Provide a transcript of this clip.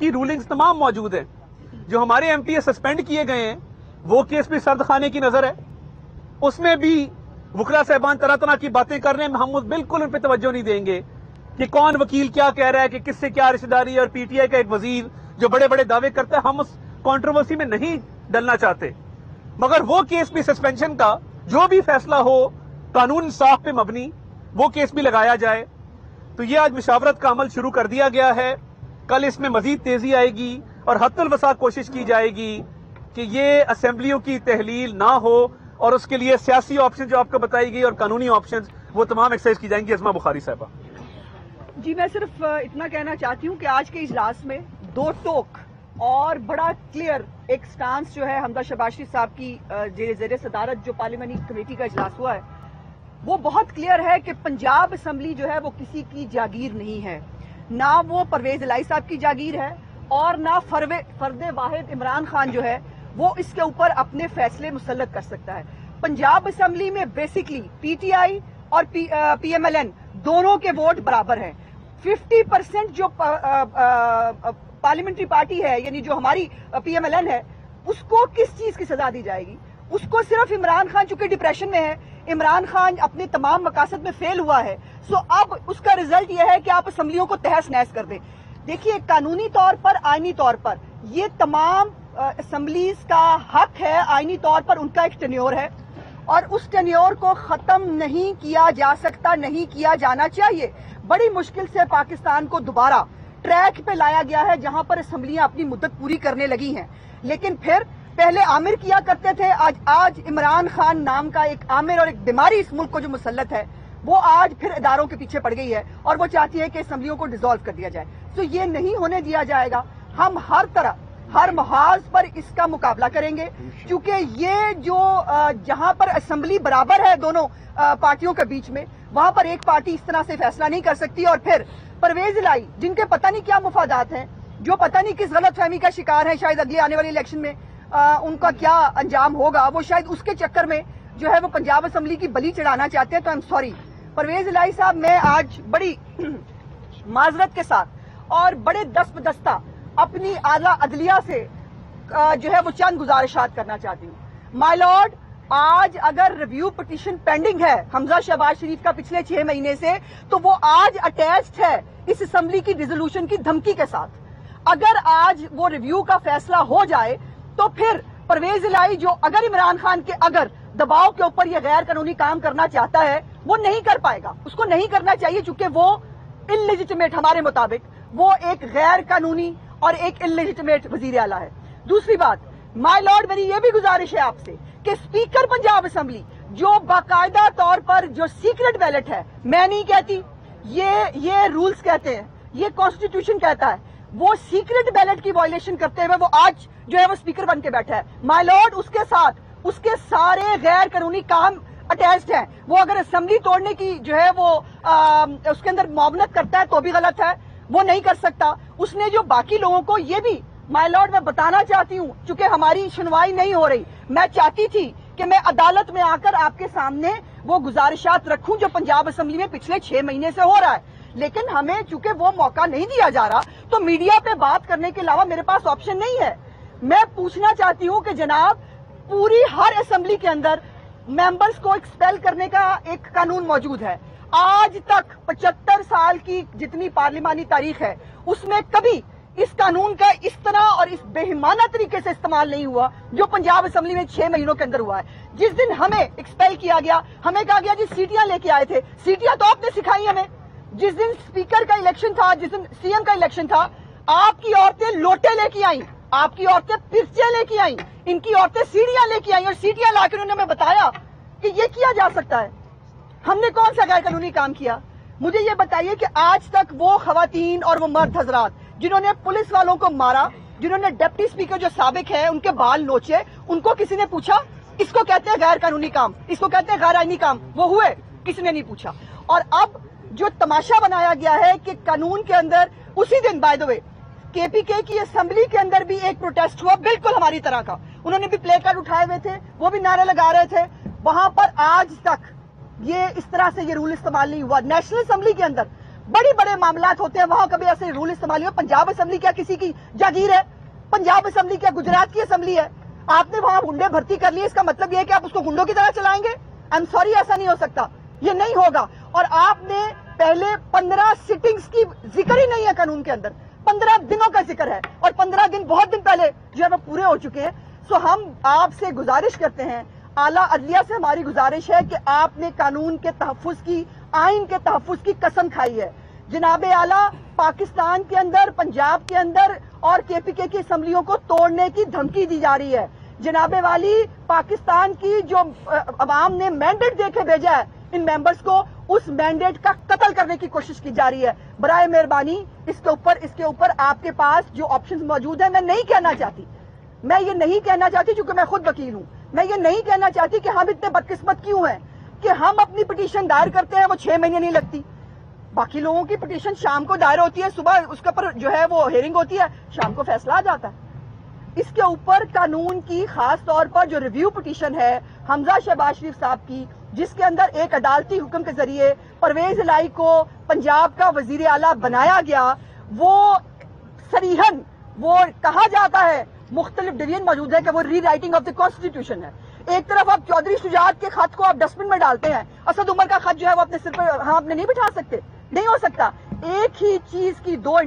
کی رولنگز تمام موجود ہیں. جو ہمارے ایم پی اے سسپینڈ کیے گئے ہیں وہ کیس بھی سرد خانے کی نظر ہے. اس میں بھی وکلا صاحبان طرح طرح کی باتیں کر رہے ہیں. ہم بالکل ان پہ توجہ نہیں دیں گے کہ کون وکیل کیا کہہ رہا ہے کہ کس سے کیا رشتہ داری ہے. اور پی ٹی آئی کا ایک وزیر جو بڑے بڑے دعوے کرتا ہے, ہم اس کنٹروورسی میں نہیں ڈلنا چاہتے. مگر وہ کیس بھی سسپینشن کا جو بھی فیصلہ ہو قانون انصاف پہ مبنی وہ کیس بھی لگایا جائے. تو یہ آج مشاورت کا عمل شروع کر دیا گیا ہے. کل اس میں مزید تیزی آئے گی اور حد الوسع کوشش کی جائے گی کہ یہ اسمبلیوں کی تحلیل نہ ہو اور اس کے لیے سیاسی آپشن جو آپ کو بتائی گئی اور قانونی آپشنز وہ تمام ایکسرسائز کی جائیں گی. اسما بخاری صاحبہ. جی میں صرف اتنا کہنا چاہتی ہوں کہ آج کے اجلاس میں دو ٹوک اور بڑا کلیئر ایک سٹانس جو ہے حمزہ شہباز شریف صاحب کی زیر صدارت جو پارلیمانی کمیٹی کا اجلاس ہوا ہے وہ بہت کلیئر ہے کہ پنجاب اسمبلی جو ہے وہ کسی کی جاگیر نہیں ہے. نہ وہ پرویز الہی صاحب کی جاگیر ہے اور نہ فرد واحد عمران خان جو ہے وہ اس کے اوپر اپنے فیصلے مسلط کر سکتا ہے. پنجاب اسمبلی میں بیسکلی پی ٹی آئی اور پی ایم ایل این دونوں کے ووٹ برابر ہیں. 50% جو پارلیمنٹری پارٹی ہے یعنی جو ہماری پی ایم ایل این ہے اس کو کس چیز کی سزا دی جائے گی؟ اس کو صرف عمران خان چونکہ ڈپریشن میں ہے, عمران خان اپنے تمام مقاصد میں فیل ہوا ہے, سو اب اس کا ریزلٹ یہ ہے کہ آپ اسمبلیوں کو تہس نہس کر دیں. دیکھیے قانونی طور پر آئینی طور پر یہ تمام اسمبلیز کا حق ہے, آئینی طور پر ان کا ایک ٹینیور ہے اور اس ٹینیور کو ختم نہیں کیا جا سکتا, نہیں کیا جانا چاہیے. بڑی مشکل سے پاکستان کو دوبارہ ٹریک پہ لایا گیا ہے جہاں پر اسمبلیاں اپنی مدت پوری کرنے لگی ہیں. لیکن پھر پہلے عامر کیا کرتے تھے, آج عمران خان نام کا ایک عامر اور ایک بیماری اس ملک کو جو مسلط ہے وہ آج پھر اداروں کے پیچھے پڑ گئی ہے اور وہ چاہتی ہے کہ اسمبلیوں کو ڈیزالو کر دیا جائے. تو یہ نہیں ہونے دیا جائے گا. ہم ہر طرح ہر محاذ پر اس کا مقابلہ کریں گے کیونکہ یہ جو جہاں پر اسمبلی برابر ہے دونوں پارٹیوں کے بیچ میں وہاں پر ایک پارٹی اس طرح سے فیصلہ نہیں کر سکتی. اور پھر پرویز الہی جن کے پتہ نہیں کیا مفادات ہیں, جو پتہ نہیں کس غلط فہمی کا شکار ہے, شاید اگلی آنے والی الیکشن میں ان کا کیا انجام ہوگا, وہ شاید اس کے چکر میں جو ہے وہ پنجاب اسمبلی کی بلی چڑھانا چاہتے ہیں. تو آئی ایم سوری پرویز الہی صاحب, میں آج بڑی معذرت کے ساتھ اور بڑے دست بدستہ اپنی اعلیٰ عدلیہ سے جو ہے وہ چند گزارشات کرنا چاہتی ہوں. مائی لارڈ, آج اگر ریویو پٹیشن پینڈنگ ہے حمزہ شہباز شریف کا پچھلے 6 مہینے سے تو وہ آج اٹیچڈ ہے اس اسمبلی کی ریزولوشن کی دھمکی کے ساتھ. اگر آج وہ ریویو کا فیصلہ ہو جائے تو پھر پرویز الہی جو اگر عمران خان کے اگر دباؤ کے اوپر یہ غیر قانونی کام کرنا چاہتا ہے وہ نہیں کر پائے گا, اس کو نہیں کرنا چاہیے چونکہ وہ انلیجیٹمیٹ ہمارے مطابق وہ ایک غیر قانونی اور ایک انلیجیٹمیٹ وزیر اعلیٰ ہے. دوسری بات مائی لارڈ, میری یہ بھی گزارش ہے آپ سے کہ اسپیکر پنجاب اسمبلی جو باقاعدہ طور پر جو سیکرٹ بیلٹ ہے, میں نہیں کہتی, یہ رولز کہتے ہیں, یہ کانسٹیٹیوشن کہتا ہے, وہ سیکرٹ بیلٹ کی وائلیشن کرتے ہوئے وہ آج جو ہے وہ اسپیکر بن کے بیٹھا ہے. مائی لارڈ, اس کے ساتھ اس کے سارے غیر قانونی کام اٹیچڈ ہیں. وہ اگر اسمبلی توڑنے کی جو ہے وہ اس کے اندر معاونت کرتا ہے تو بھی غلط ہے, وہ نہیں کر سکتا. اس نے جو باقی لوگوں کو یہ بھی مائی لارڈ میں بتانا چاہتی ہوں چونکہ ہماری سنوائی نہیں ہو رہی, میں چاہتی تھی کہ میں عدالت میں آ کر آپ کے سامنے وہ گزارشات رکھوں جو پنجاب اسمبلی میں پچھلے 6 مہینے سے ہو رہا ہے, لیکن ہمیں چونکہ وہ موقع نہیں دیا جا رہا تو میڈیا پہ بات کرنے کے علاوہ میرے پاس آپشن نہیں ہے. میں پوچھنا چاہتی ہوں کہ جناب پوری ہر اسمبلی کے اندر ممبرز کو ایکسپیل کرنے کا ایک قانون موجود ہے. آج تک 75 سال کی جتنی پارلیمانی تاریخ ہے اس میں کبھی اس قانون کا اس طرح اور اس بےایمانہ طریقے سے استعمال نہیں ہوا جو پنجاب اسمبلی میں 6 مہینوں کے اندر ہوا ہے. جس دن ہمیں ایکسپیل کیا گیا ہمیں کہا گیا جی سیٹیاں لے کے آئے تھے, سیٹیاں تو آپ نے سکھائی ہمیں. جس دن اسپیکر کا الیکشن تھا, جس دن سی ایم کا الیکشن تھا, آپ کی عورتیں لوٹے لے کے آئیں, آپ کی عورتیں پرچے لے کے آئیں, ان کی عورتیں سیڑھیاں لے کے آئیں اور سیٹیاں لا کے انہوں نے ہمیں بتایا کہ یہ کیا جا سکتا ہے. ہم نے کون سا غیر قانونی کام کیا؟ مجھے یہ بتائیے کہ آج تک وہ خواتین اور وہ مرد حضرات جنہوں نے پولیس والوں کو مارا, جنہوں نے ڈپٹی اسپیکر جو سابق ہے ان کے بال نوچے, ان کو کسی نے پوچھا؟ اس کو کہتے ہیں غیر قانونی کام, اس کو کہتے ہیں غیر آئینی کام, وہ ہوئے؟ کسی نے نہیں پوچھا. اور اب جو تماشا بنایا گیا ہے کہ قانون کے اندر اسی دن بائی دا وے کے پی کے کی اسمبلی کے اندر بھی ایک پروٹیسٹ ہوا بالکل ہماری طرح کا, انہوں نے بھی پلے کارڈ اٹھائے ہوئے تھے, وہ بھی نعرے لگا رہے تھے. وہاں پر آج تک یہ اس طرح سے یہ رول استعمال نہیں ہوا. نیشنل اسمبلی کے اندر بڑے بڑے معاملات ہوتے ہیں وہاں کبھی ایسے رول استعمال ہو. پنجاب اسمبلی کیا کسی کی جاگیر ہے؟ پنجاب اسمبلی کیا گجرات کی اسمبلی ہے؟ آپ نے وہاں گنڈے بھرتی کر لیے، اس کا مطلب یہ ہے کہ آپ اس کو گنڈوں کی طرح چلائیں گے؟ آئی ایم سوری، ایسا نہیں ہو سکتا، یہ نہیں ہوگا. اور آپ نے پہلے 15 سٹنگز کی ذکر ہی نہیں ہے قانون کے اندر، 15 دنوں کا ذکر ہے، اور 15 دن بہت دن پہلے جو ہے وہ پورے ہو چکے ہیں. سو ہم آپ سے گزارش کرتے ہیں، اعلیٰ عدلیہ سے ہماری گزارش ہے کہ آپ نے قانون کے تحفظ کی، آئین کے تحفظ کی قسم کھائی ہے. جناب اعلیٰ، پاکستان کے اندر، پنجاب کے اندر اور کے پی کے کی اسمبلیوں کو توڑنے کی دھمکی دی جا رہی ہے. جناب والی، پاکستان کی جو عوام نے مینڈیٹ دے کے بھیجا ہے ان ممبرز کو، اس مینڈیٹ کا قتل کرنے کی کوشش کی جا رہی ہے. برائے مہربانی اس کے اوپر آپ کے پاس جو آپشنز موجود ہیں، میں نہیں کہنا چاہتی چونکہ میں خود وکیل ہوں، میں یہ نہیں کہنا چاہتی کہ ہم اتنے بدقسمت کیوں ہیں کہ ہم اپنی پٹیشن دائر کرتے ہیں وہ 6 مہینے نہیں لگتی. باقی لوگوں کی پٹیشن شام کو دائر ہوتی ہے، صبح اس کے اوپر جو ہے وہ ہیئرنگ ہوتی ہے، شام کو فیصلہ آ جاتا ہے. اس کے اوپر قانون کی خاص طور پر جو ریویو پٹیشن ہے حمزہ شہباز شریف صاحب کی، جس کے اندر ایک عدالتی حکم کے ذریعے پرویز الہی کو پنجاب کا وزیر اعلیٰ بنایا گیا، وہ صریحاً وہ کہا جاتا ہے، مختلف ڈویژن موجود ہے کہ وہ ری رائٹنگ آف دی کانسٹیٹیوشن ہے. ایک طرف آپ چودھری شجاعت کے خط کو آپ ڈسٹ بن میں ڈالتے ہیں، اسد عمر کا خط جو ہے وہ اپنے سر پر ہم اپنے نہیں بٹھا سکتے، نہیں ہو سکتا. ایک ہی چیز کی 2